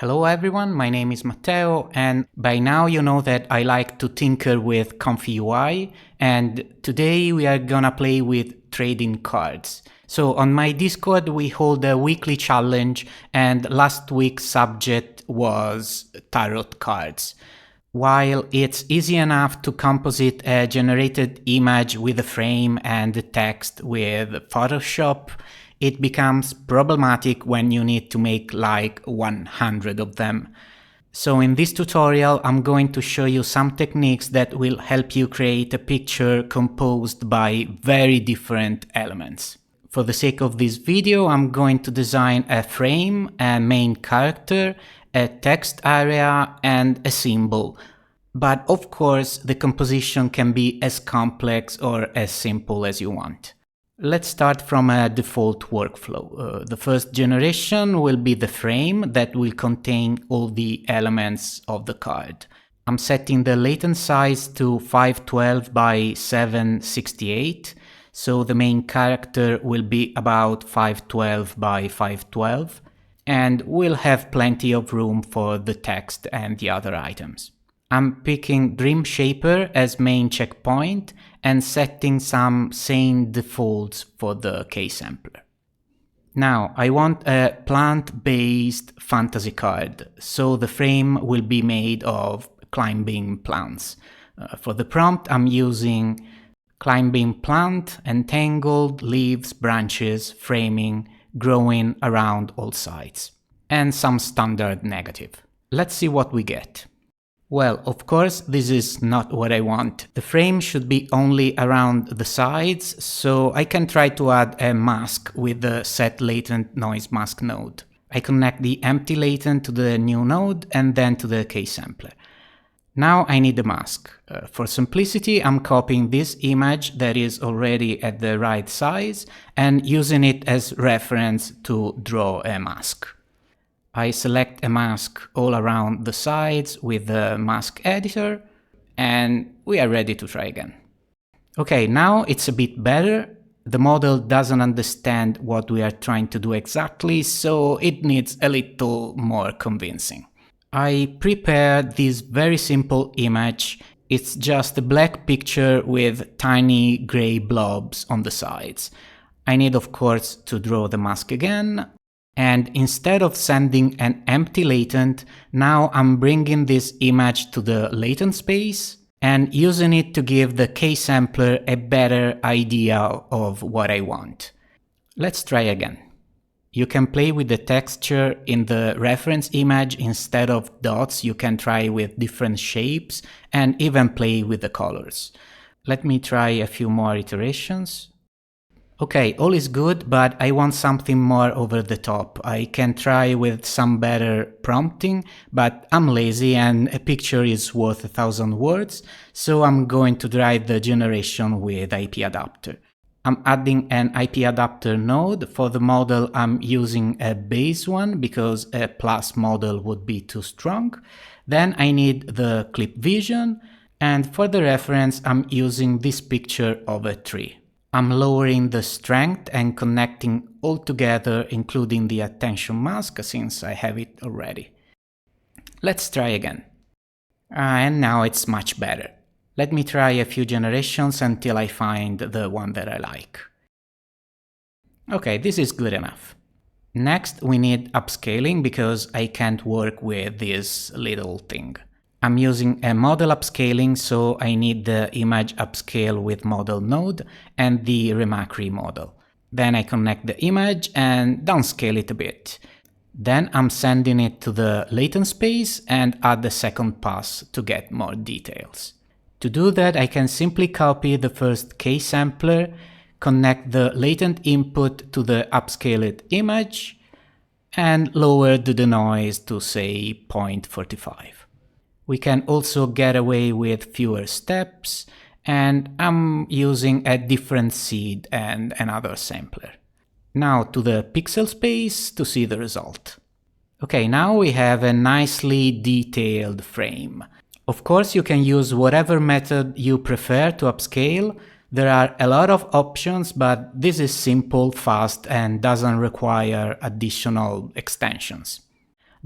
Hello everyone, my name is Matteo, and by now you know that I like to tinker with ComfyUI, and today we are gonna play with trading cards. So on my Discord we hold a weekly challenge, and last week's subject was tarot cards. While it's easy enough to composite a generated image with a frame and the text with Photoshop, it becomes problematic when you need to make like 100 of them. So in this tutorial, I'm going to show you some techniques that will help you create a picture composed by very different elements. For the sake of this video, I'm going to design a frame, a main character, a text area, and a symbol. But of course, the composition can be as complex or as simple as you want. Let's start from a default workflow. The first generation will be the frame that will contain all the elements of the card. I'm setting the latent size to 512 by 768, so the main character will be about 512 by 512, and we'll have plenty of room for the text and the other items. I'm picking Dream Shaper as main checkpoint and setting some sane defaults for the keysampler. Now, I want a plant-based fantasy card, so the frame will be made of climbing plants. For the prompt, I'm using climbing plant, entangled, leaves, branches, framing, growing around all sides, and some standard negative. Let's see what we get. Well, of course, this is not what I want. The frame should be only around the sides, so I can try to add a mask with the set latent noise mask node. I connect the empty latent to the new node and then to the keysampler. Now I need a mask. For simplicity, I'm copying this image that is already at the right size and using it as reference to draw a mask. I select a mask all around the sides with the mask editor, and we are ready to try again. Okay, now it's a bit better. The model doesn't understand what we are trying to do exactly, so it needs a little more convincing. I prepared this very simple image. It's just a black picture with tiny gray blobs on the sides. I need, of course, to draw the mask again. And instead of sending an empty latent, now I'm bringing this image to the latent space and using it to give the keysampler a better idea of what I want. Let's try again. You can play with the texture in the reference image. Instead of dots, you can try with different shapes and even play with the colors. Let me try a few more iterations. Okay, all is good, but I want something more over the top. I can try with some better prompting, but I'm lazy and a picture is worth 1,000 words, so I'm going to drive the generation with IP adapter. I'm adding an IP adapter node. For the model, I'm using a base one because a plus model would be too strong. Then I need the clip vision, and for the reference, I'm using this picture of a tree. I'm lowering the strength and connecting all together, including the attention mask, since I have it already. Let's try again. And now it's much better. Let me try a few generations until I find the one that I like. Okay, this is good enough. Next, we need upscaling because I can't work with this little thing. I'm using a model upscaling, so I need the image upscale with model node and the Remakri model. Then I connect the image and downscale it a bit. Then I'm sending it to the latent space and add the second pass to get more details. To do that, I can simply copy the first keysampler, connect the latent input to the upscaled image, and lower the denoise to say 0.45. We can also get away with fewer steps, and I'm using a different seed and another sampler. Now to the pixel space to see the result. Okay, now we have a nicely detailed frame. Of course, you can use whatever method you prefer to upscale. There are a lot of options, but this is simple, fast, and doesn't require additional extensions.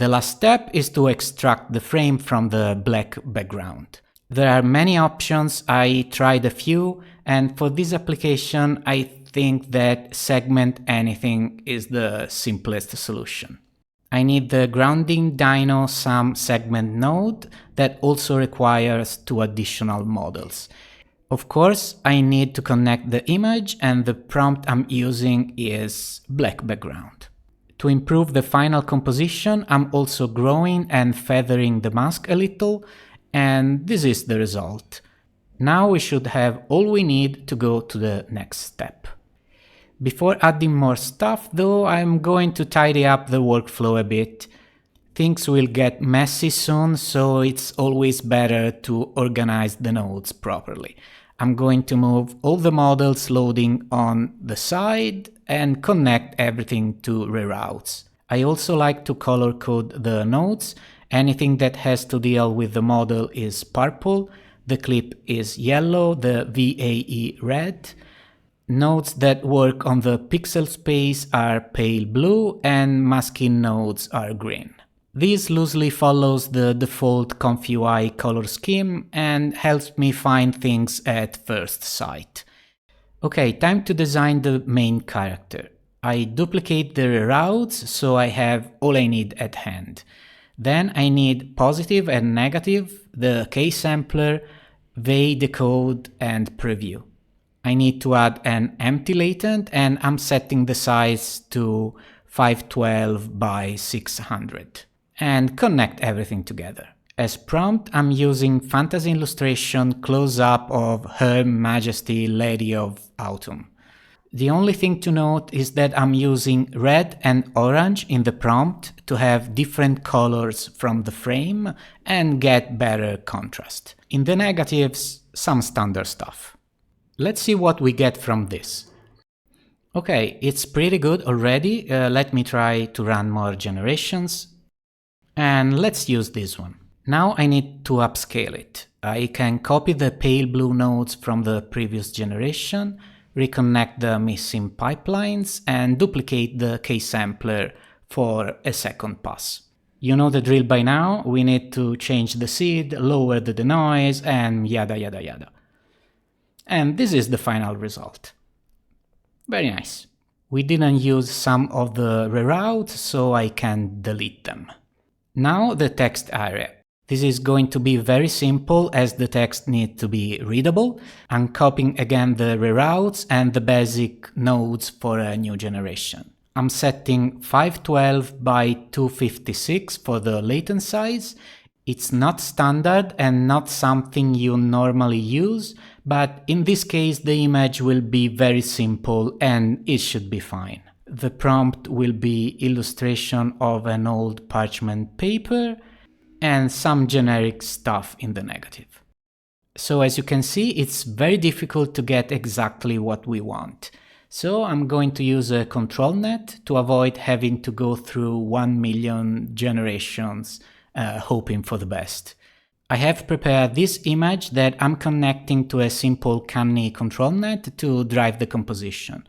The last step is to extract the frame from the black background. There are many options, I tried a few, and for this application I think that segment anything is the simplest solution. I need the grounding dyno sum segment node that also requires 2 additional models. Of course, I need to connect the image and the prompt I'm using is black background. To improve the final composition, I'm also growing and feathering the mask a little, and this is the result. Now we should have all we need to go to the next step. Before adding more stuff though, I'm going to tidy up the workflow a bit. Things will get messy soon, so it's always better to organize the nodes properly. I'm going to move all the models loading on the side and connect everything to reroutes. I also like to color code the nodes. Anything that has to deal with the model is purple, the clip is yellow, the VAE red. Nodes that work on the pixel space are pale blue and masking nodes are green. This loosely follows the default ComfyUI color scheme and helps me find things at first sight. Okay, time to design the main character. I duplicate the reroutes so I have all I need at hand. Then I need positive and negative, the K-sampler, VAE decode and preview. I need to add an empty latent and I'm setting the size to 512 by 600 and connect everything together. As prompt, I'm using fantasy illustration close-up of Her Majesty Lady of Autumn. The only thing to note is that I'm using red and orange in the prompt to have different colors from the frame and get better contrast. In the negatives, some standard stuff. Let's see what we get from this. Okay, it's pretty good already. Let me try to run more generations. And let's use this one. Now I need to upscale it. I can copy the pale blue nodes from the previous generation, reconnect the missing pipelines, and duplicate the K-sampler for a second pass. You know the drill by now. We need to change the seed, lower the denoise, and yada yada yada. And this is the final result. Very nice. We didn't use some of the reroutes, so I can delete them. Now the text area. This is going to be very simple as the text needs to be readable. I'm copying again the reroutes and the basic nodes for a new generation. I'm setting 512 by 256 for the latent size. It's not standard and not something you normally use, but in this case the image will be very simple and it should be fine. The prompt will be illustration of an old parchment paper and some generic stuff in the negative. So as you can see, it's very difficult to get exactly what we want. So I'm going to use a control net to avoid having to go through 1 million generations hoping for the best. I have prepared this image that I'm connecting to a simple Canny control net to drive the composition.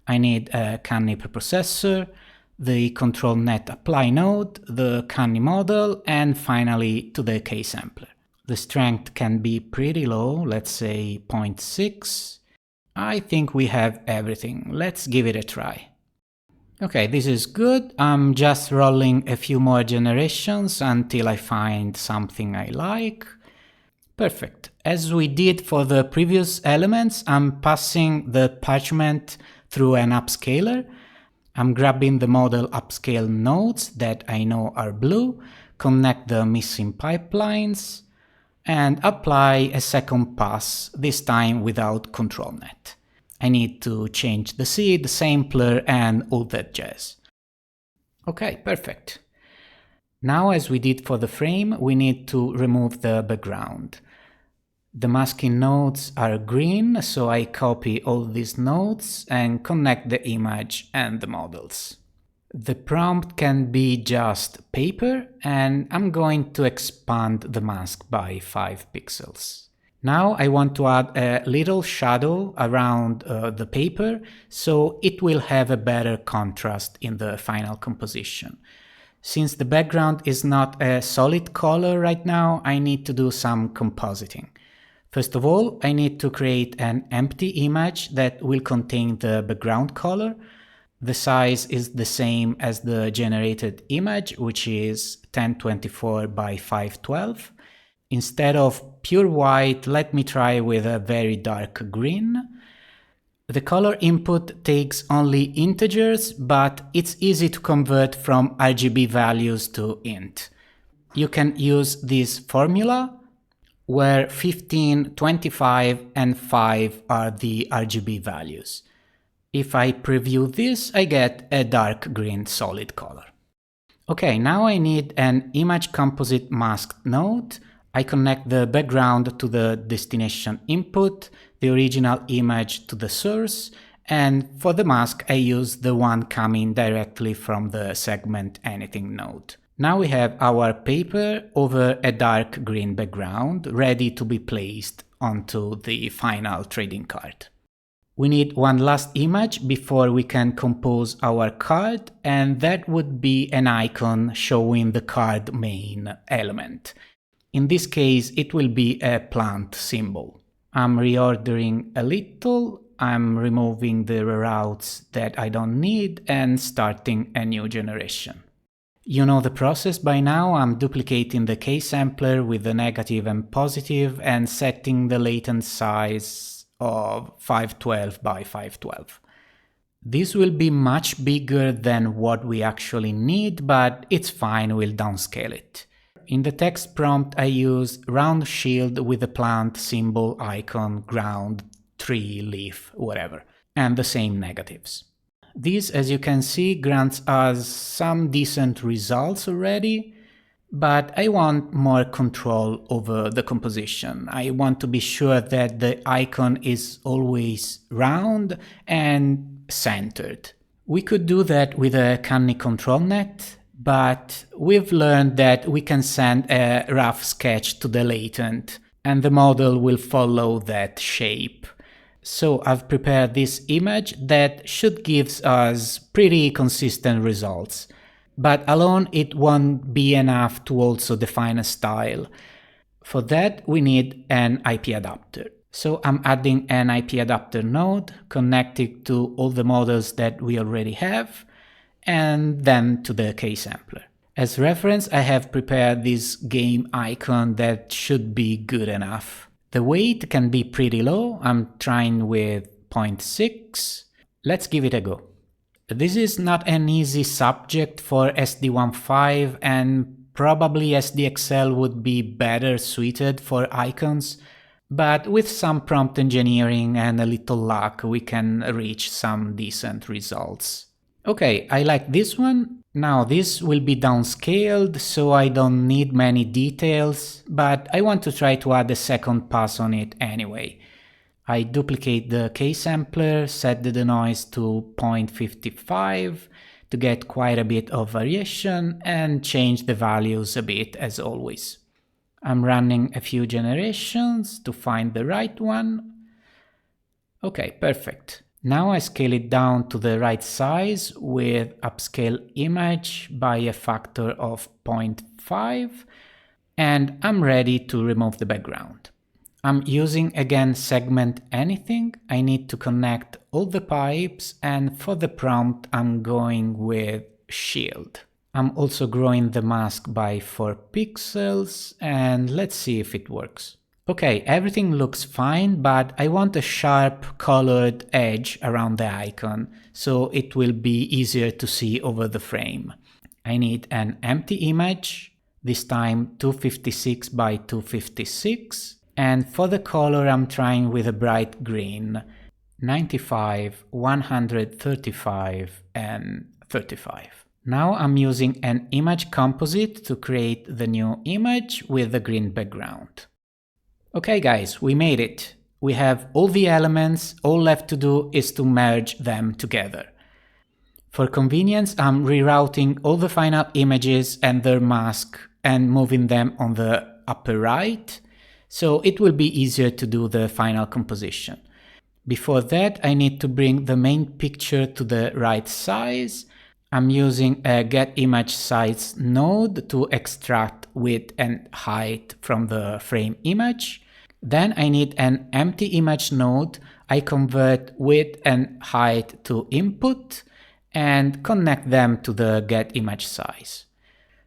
I need a Canny preprocessor, the control net apply node, the Canny model, and finally to the K-sampler. The strength can be pretty low, let's say 0.6. I think we have everything. Let's give it a try. Okay, this is good. I'm just rolling a few more generations until I find something I like. Perfect. As we did for the previous elements, I'm passing the parchment through an upscaler. I'm grabbing the model upscale nodes that I know are blue, connect the missing pipelines, and apply a second pass, this time without control net. I need to change the seed, sampler, and all that jazz. Okay, perfect. Now, as we did for the frame, we need to remove the background. The masking nodes are green, so I copy all these nodes and connect the image and the models. The prompt can be just paper, and I'm going to expand the mask by 5 pixels. Now I want to add a little shadow around the paper, so it will have a better contrast in the final composition. Since the background is not a solid color right now, I need to do some compositing. First of all, I need to create an empty image that will contain the background color. The size is the same as the generated image, which is 1024 by 512. Instead of pure white, let me try with a very dark green. The color input takes only integers, but it's easy to convert from RGB values to int. You can use this formula where 15, 25, and 5 are the RGB values. If I preview this, I get a dark green solid color. Okay, now I need an image composite masked node. I connect the background to the destination input, the original image to the source, and for the mask I use the one coming directly from the segment anything node. Now we have our paper over a dark green background ready to be placed onto the final trading card. We need one last image before we can compose our card, and that would be an icon showing the card main element. In this case, it will be a plant symbol. I'm reordering a little, I'm removing the reroutes that I don't need and starting a new generation. You know the process by now. I'm duplicating the K-sampler with the negative and positive and setting the latent size of 512 by 512. This will be much bigger than what we actually need, but it's fine, we'll downscale it. In the text prompt I use round shield with a plant symbol, icon, ground, tree, leaf, whatever, and the same negatives. This, as you can see, grants us some decent results already, but I want more control over the composition. I want to be sure that the icon is always round and centered. We could do that with a canny control net, but we've learned that we can send a rough sketch to the latent and the model will follow that shape. So I've prepared this image that should give us pretty consistent results. But alone it won't be enough to also define a style. For that we need an IP adapter. So I'm adding an IP adapter node connected to all the models that we already have, and then to the K-sampler. As reference, I have prepared this game icon that should be good enough. The weight can be pretty low. I'm trying with 0.6. Let's give it a go. This is not an easy subject for SD15 and probably SDXL would be better suited for icons, but with some prompt engineering and a little luck we can reach some decent results. Okay, I like this one. Now this will be downscaled, so I don't need many details, but I want to try to add a second pass on it anyway. I duplicate the K-sampler, set the denoise to 0.55 to get quite a bit of variation and change the values a bit as always. I'm running a few generations to find the right one. Okay, perfect. Now I scale it down to the right size with upscale image by a factor of 0.5 and I'm ready to remove the background. I'm using again segment anything. I need to connect all the pipes and for the prompt I'm going with shield. I'm also growing the mask by 4 pixels and let's see if it works. Okay, everything looks fine, but I want a sharp colored edge around the icon, so it will be easier to see over the frame. I need an empty image, this time 256 by 256, and for the color I'm trying with a bright green, 95, 135, and 35. Now I'm using an image composite to create the new image with the green background. Okay guys, we made it. We have all the elements, all left to do is to merge them together. For convenience, I'm rerouting all the final images and their mask and moving them on the upper right, so it will be easier to do the final composition. Before that, I need to bring the main picture to the right size. I'm using a getImageSize node to extract width and height from the frame image. Then I need an empty image node. I convert width and height to input and connect them to the getImageSize.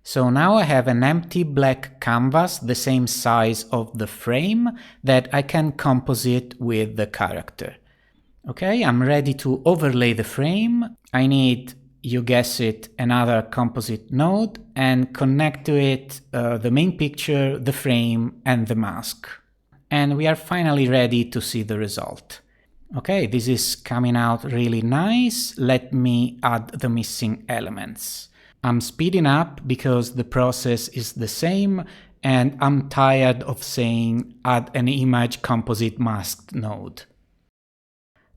So now I have an empty black canvas, the same size of the frame, that I can composite with the character. Okay, I'm ready to overlay the frame. I need, you guess it, another composite node and connect to it the main picture, the frame, and the mask. And we are finally ready to see the result. Okay, this is coming out really nice. Let me add the missing elements. I'm speeding up because the process is the same and I'm tired of saying add an image composite masked node.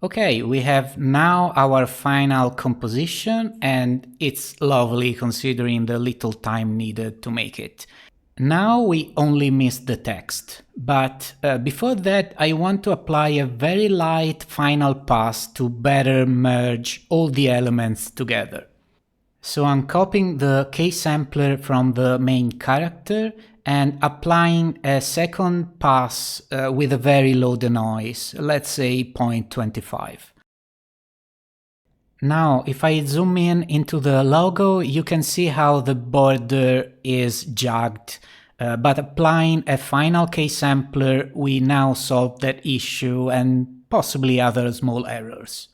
Okay, we have now our final composition and it's lovely considering the little time needed to make it. Now we only miss the text, but before that I want to apply a very light final pass to better merge all the elements together. So I'm copying the K-sampler from the main character and applying a second pass with a very low denoise, let's say 0.25. Now, if I zoom in into the logo, you can see how the border is jagged, but applying a final K-sampler, we now solve that issue and possibly other small errors.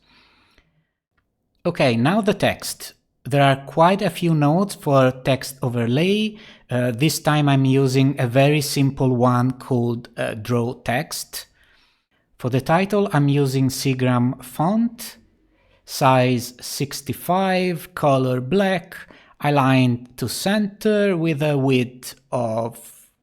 Okay, now the text. There are quite a few nodes for text overlay. This time I'm using a very simple one called Draw Text. For the title, I'm using Seagram font, size 65, color black, aligned to center with a width of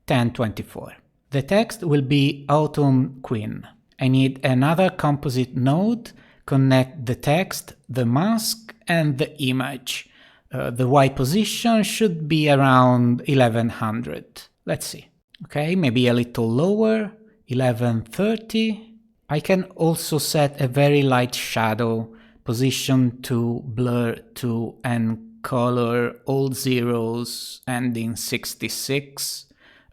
1024. The text will be Autumn Queen. I need another composite node, connect the text, the mask, and the image. The Y position should be around 1100. Let's see. Okay, maybe a little lower, 1130. I can also set a very light shadow, position to, blur to, and color all zeros ending 66.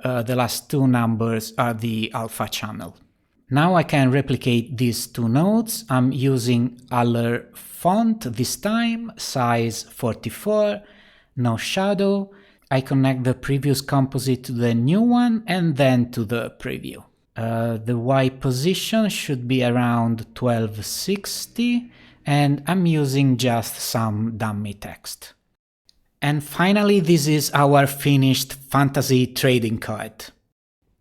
The last two numbers are the alpha channel. Now I can replicate these two nodes. I'm using Aller font this time, size 44, no shadow. I connect the previous composite to the new one and then to the preview. The Y position should be around 1260 and I'm using just some dummy text. And finally, this is our finished fantasy trading card.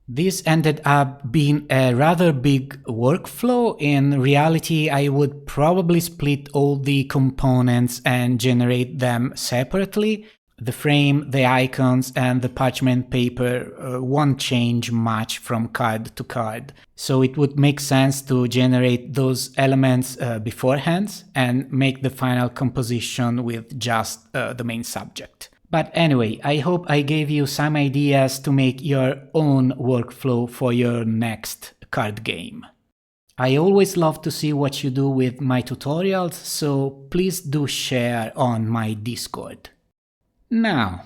This ended up being a rather big workflow. In reality, I would probably split all the components and generate them separately. The frame, the icons, and the parchment paper won't change much from card to card. So it would make sense to generate those elements beforehand and make the final composition with just the main subject. But anyway, I hope I gave you some ideas to make your own workflow for your next card game. I always love to see what you do with my tutorials, so please do share on my Discord. Now,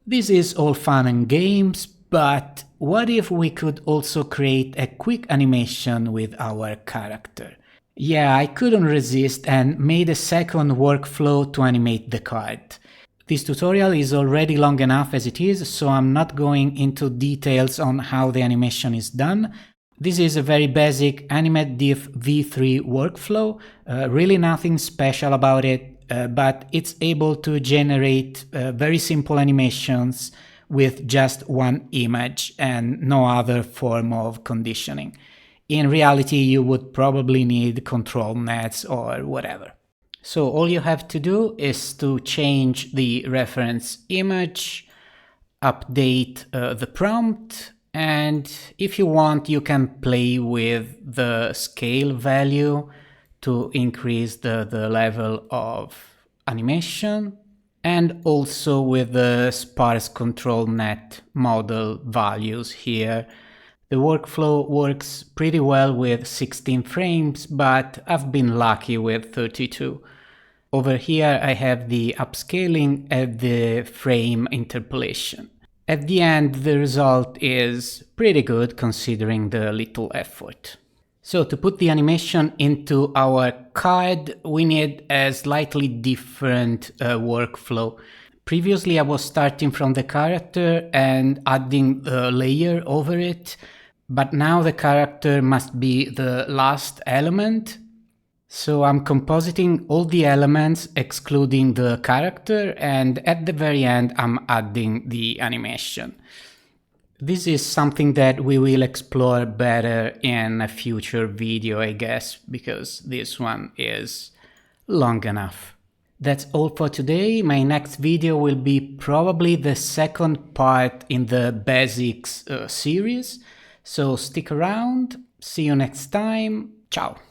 this is all fun and games, but what if we could also create a quick animation with our character? Yeah, I couldn't resist and made a second workflow to animate the card. This tutorial is already long enough as it is, so I'm not going into details on how the animation is done. This is a very basic AnimateDiff v3 workflow, really nothing special about it, but it's able to generate very simple animations with just one image and no other form of conditioning. In reality, you would probably need control nets or whatever. So all you have to do is to change the reference image, update the prompt, and if you want, you can play with the scale value to increase the level of animation, and also with the sparse control net model values here. The workflow works pretty well with 16 frames, but I've been lucky with 32. Over here I have the upscaling and the frame interpolation. At the end, the result is pretty good considering the little effort. So to put the animation into our card, we need a slightly different workflow. Previously, I was starting from the character and adding a layer over it, but now the character must be the last element. So I'm compositing all the elements excluding the character, and at the very end I'm adding the animation. This is something that we will explore better in a future video, I guess, because this one is long enough. That's all for today. My next video will be probably the second part in the basics series. So stick around. See you next time. Ciao.